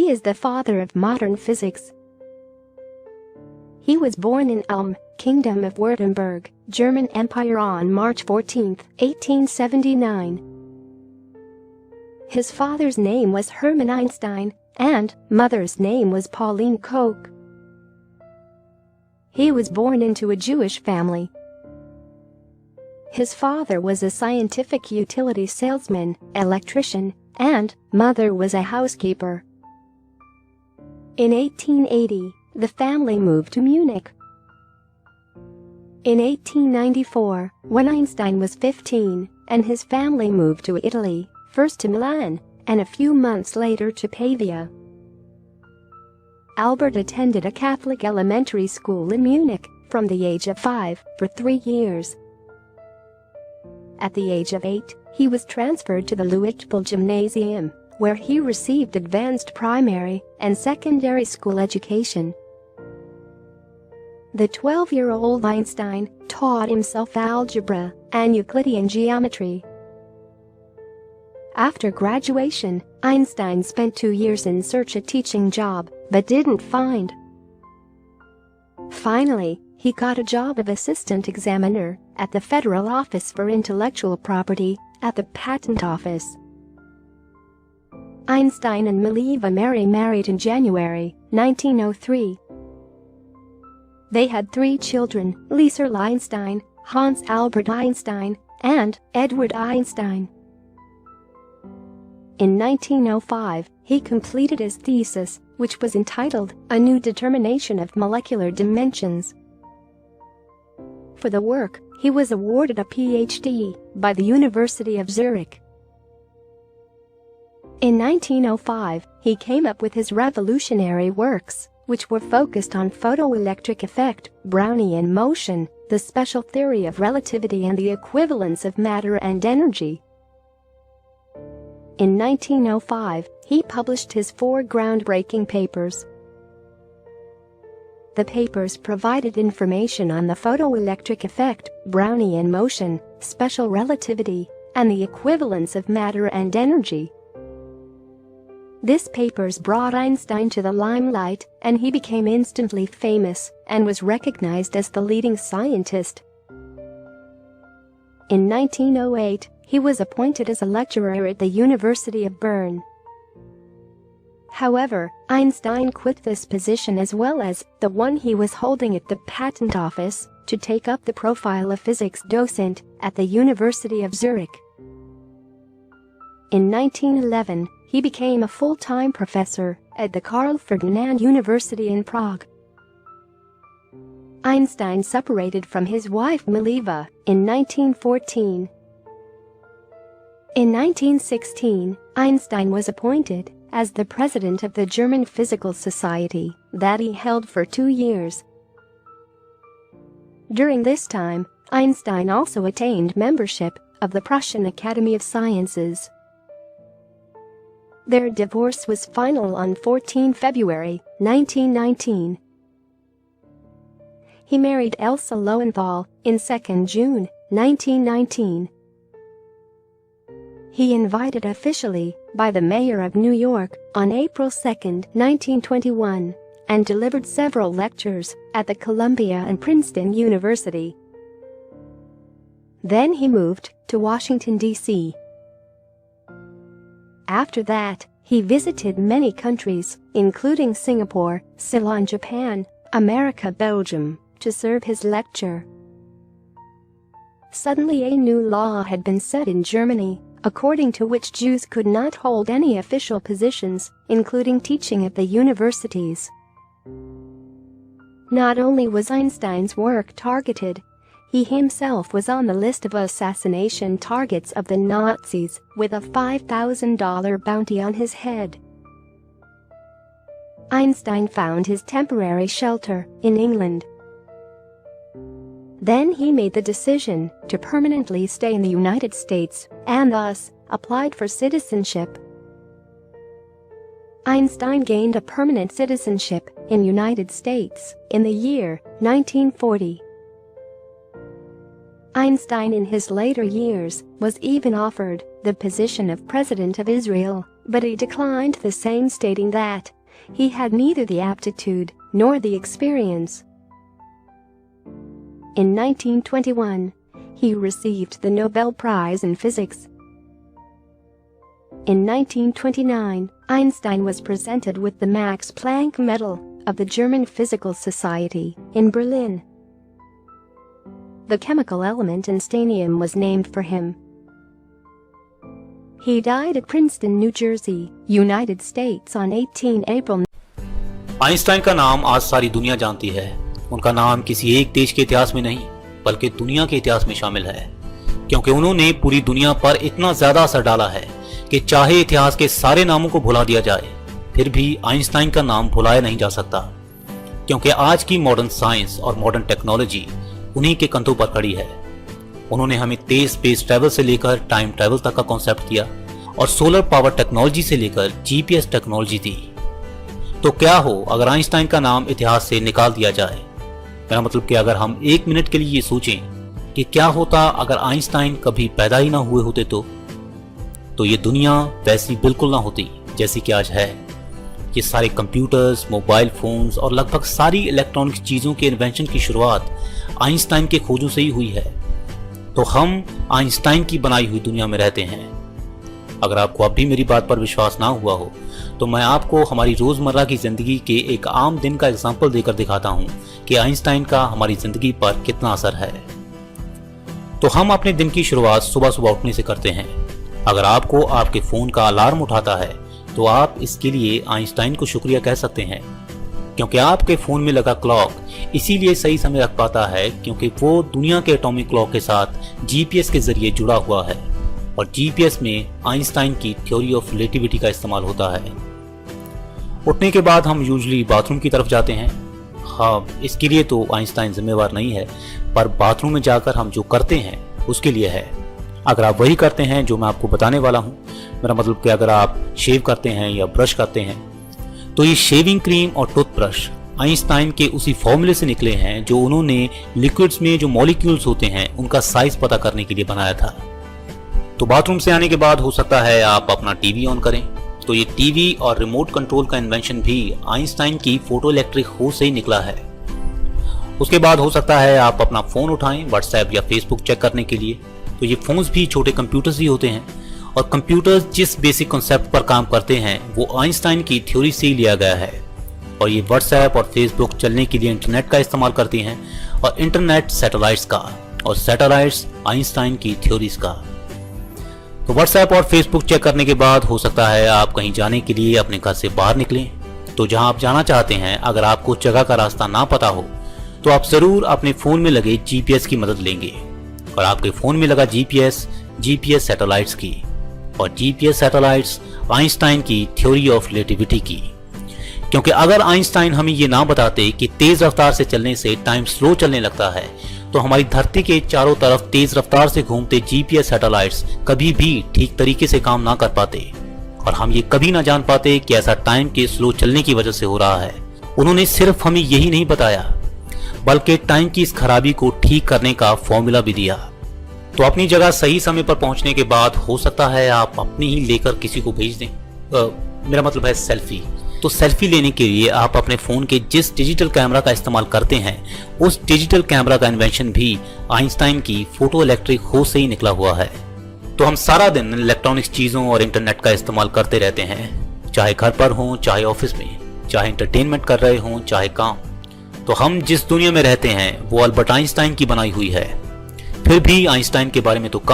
He is the father of modern physics. He was born in Ulm, Kingdom of Württemberg, German Empire on March 14, 1879. His father's name was Hermann Einstein, and mother's name was Pauline Koch. He was born into a Jewish family. His father was a scientific utility salesman, electrician, and mother was a housekeeper. In 1880, the family moved to Munich. In 1894, when Einstein was 15, and his family moved to Italy, first to Milan, and a few months later to Pavia. Albert attended a Catholic elementary school in Munich from the age of 5 for 3 years. At the age of 8, he was transferred to the Luitpold Gymnasium, where he received advanced primary and secondary school education. The 12-year-old Einstein taught himself algebra and Euclidean geometry. After graduation, Einstein spent 2 years in search of a teaching job, but didn't find. Finally, he got a job of assistant examiner at the Federal Office for Intellectual Property at the Patent Office. Einstein and Mileva married in January 1903. They had 3 children, Liesl Einstein, Hans Albert Einstein, and Edward Einstein. In 1905, he completed his thesis, which was entitled A New Determination of Molecular Dimensions. For the work, he was awarded a Ph.D. by the University of Zurich. In 1905, he came up with his revolutionary works, which were focused on photoelectric effect, Brownian motion, the special theory of relativity and the equivalence of matter and energy. In 1905, he published his 4 groundbreaking papers. The papers provided information on the photoelectric effect, Brownian motion, special relativity, and the equivalence of matter and energy. These papers brought Einstein to the limelight, and he became instantly famous and was recognized as the leading scientist. In 1908, he was appointed as a lecturer at the University of Bern. However, Einstein quit this position as well as the one he was holding at the Patent Office to take up the profile of physics docent at the University of Zurich. In 1911, he became a full-time professor at the Karl Ferdinand University in Prague. Einstein separated from his wife Mileva in 1914. In 1916, Einstein was appointed as the president of the German Physical Society that he held for 2 years. During this time, Einstein also attained membership of the Prussian Academy of Sciences. Their divorce was final on 14 February 1919. He married Elsa Lowenthal in 2 June 1919. He invited officially by the mayor of New York on April 2, 1921, and delivered several lectures at the Columbia and Princeton University. Then he moved to Washington, D.C. After that, he visited many countries, including Singapore, Ceylon, Japan, America, Belgium, to serve his lecture. Suddenly a new law had been set in Germany, according to which Jews could not hold any official positions, including teaching at the universities. Not only was Einstein's work targeted, he himself was on the list of assassination targets of the Nazis, with a $5,000 bounty on his head. Einstein found his temporary shelter in England. Then he made the decision to permanently stay in the United States and thus applied for citizenship. Einstein gained a permanent citizenship in the United States in the year 1940. Einstein in his later years was even offered the position of President of Israel but he declined the same, stating that he had neither the aptitude nor the experience. In 1921, he received the Nobel Prize in Physics. In 1929, Einstein was presented with the Max Planck Medal of the German Physical Society in Berlin. The chemical element einsteinium was named for him. He died at Princeton, New Jersey, United States on 18 April. Einstein का नाम आज सारी दुनिया जानती है। उनका नाम किसी एक देश के इतिहास में नहीं बल्कि दुनिया के इतिहास में शामिल है, क्योंकि उन्होंने पूरी दुनिया पर इतना ज्यादा असर डाला है कि चाहे इतिहास के सारे नामों को भुला दिया जाए फिर भी आइंस्टाइन का नाम भुलाया नहीं जा सकता, क्योंकि आज की मॉडर्न साइंस और मॉडर्न टेक्नोलॉजी उन्हीं के कंधों पर खड़ी है। उन्होंने हमें तेज स्पेस ट्रैवल से लेकर टाइम ट्रैवल तक का कॉन्सेप्ट दिया और सोलर पावर टेक्नोलॉजी से लेकर जीपीएस टेक्नोलॉजी दी। तो क्या हो अगर आइंस्टाइन का नाम इतिहास से निकाल दिया जाए? मेरा मतलब कि अगर हम एक मिनट के लिए ये सोचें कि क्या होता अगर आइंस्टाइन कभी पैदा ही ना हुए होते तो ये दुनिया वैसी बिल्कुल ना होती जैसी कि आज है। ये सारे कंप्यूटर्स, मोबाइल फोन्स और लगभग सारी इलेक्ट्रॉनिक चीज़ों के इन्वेंशन की शुरुआत आइंस्टाइन के खोजों से ही हुई है। तो हम आइंस्टाइन की बनाई हुई दुनिया में रहते हैं। अगर आपको अब भी मेरी बात पर विश्वास ना हुआ हो तो मैं आपको हमारी रोजमर्रा की जिंदगी के एक आम दिन का एग्जाम्पल देकर दिखाता हूं कि आइंस्टाइन का हमारी जिंदगी पर कितना असर है। तो हम अपने दिन की शुरुआत सुबह सुबह उठने से करते हैं। अगर आपको आपके फोन का अलार्म उठाता है तो आप इसके लिए आइंस्टाइन को शुक्रिया कह सकते हैं, क्योंकि आपके फोन में लगा क्लॉक इसीलिए सही समय रख पाता है क्योंकि वो दुनिया के एटॉमिक क्लॉक के साथ जीपीएस के जरिए जुड़ा हुआ है और जीपीएस में आइंस्टाइन की थ्योरी ऑफ रिलेटिविटी का इस्तेमाल होता है। उठने के बाद हम यूजुअली बाथरूम की तरफ जाते हैं। हाँ, इसके लिए तो आइंस्टाइन जिम्मेवार नहीं है, पर बाथरूम में जाकर हम जो करते हैं उसके लिए है। अगर आप वही करते हैं जो मैं आपको बताने वाला हूँ, मेरा मतलब कि अगर आप शेव करते हैं या ब्रश करते हैं, तो ये शेविंग क्रीम और टूथब्रश आइंस्टाइन के उसी फॉर्मूले से निकले हैं जो उन्होंने लिक्विड्स में जो मॉलिक्यूल्स होते हैं उनका साइज पता करने के लिए बनाया था। तो बाथरूम से आने के बाद हो सकता है आप अपना टीवी ऑन करें, तो ये टीवी और रिमोट कंट्रोल का इन्वेंशन भी आइंस्टाइन की फोटो इलेक्ट्रिक खोज से ही निकला है। उसके बाद हो सकता है आप अपना फोन उठाएं व्हाट्सएप या फेसबुक चेक करने के लिए, तो ये फोन्स भी छोटे कंप्यूटर्स ही होते हैं और कंप्यूटर्स जिस बेसिक कॉन्सेप्ट पर काम करते हैं वो आइंस्टाइन की थ्योरी से ही लिया गया है। और ये व्हाट्सएप और फेसबुक चलने के लिए इंटरनेट का इस्तेमाल करती हैं और इंटरनेट सैटेलाइट्स का और सैटेलाइट्स आइंस्टाइन की थ्योरीज का। तो व्हाट्सएप और फेसबुक चेक करने के बाद हो सकता है आप कहीं जाने के लिए अपने घर से बाहर निकलें। तो जहां आप जाना चाहते हैं अगर आपको जगह का रास्ता ना पता हो तो आप जरूर अपने फोन में लगे जीपीएस की मदद लेंगे और आपके फोन में लगा जीपीएस सैटेलाइट्स की, और जीपीएस सैटेलाइट्स आइंस्टाइन की थ्योरी ऑफ रिलेटिविटी की। क्योंकि अगर आइंस्टाइन हमें ये ना बताते कि तेज रफ्तार से चलने से टाइम स्लो चलने लगता है तो हमारी धरती के चारों तरफ तेज रफ्तार से घूमते जीपीएस सैटेलाइट्स कभी भी ठीक तरीके से काम ना कर पाते और हम ये कभी ना जान पाते कि ऐसा टाइम के स्लो चलने की वजह से हो रहा है। उन्होंने सिर्फ हमें यही नहीं बताया बल्कि टाइम की इस खराबी को ठीक करने का फॉर्मूला भी दिया। तो अपनी जगह सही समय पर पहुंचने के बाद हो सकता है आप अपनी ही लेकर किसी को भेज दें। मेरा मतलब है सेल्फी। तो सेल्फी लेने के लिए आप अपने फोन के जिस डिजिटल कैमरा का इस्तेमाल करते हैं उस डिजिटल कैमरा का इन्वेंशन भी आइंस्टाइन की फोटो इलेक्ट्रिक खोज से ही निकला हुआ है। तो हम सारा दिन इलेक्ट्रॉनिक्स चीजों और इंटरनेट का इस्तेमाल करते रहते हैं, चाहे घर पर हों, चाहे ऑफिस में, चाहे एंटरटेनमेंट कर रहे हों, चाहे काम। तो हम जिस दुनिया में रहते हैं वो अल्बर्ट आइंस्टाइन की बनाई हुई है। फिर भी आइंस्टाइन के बारे में तो कम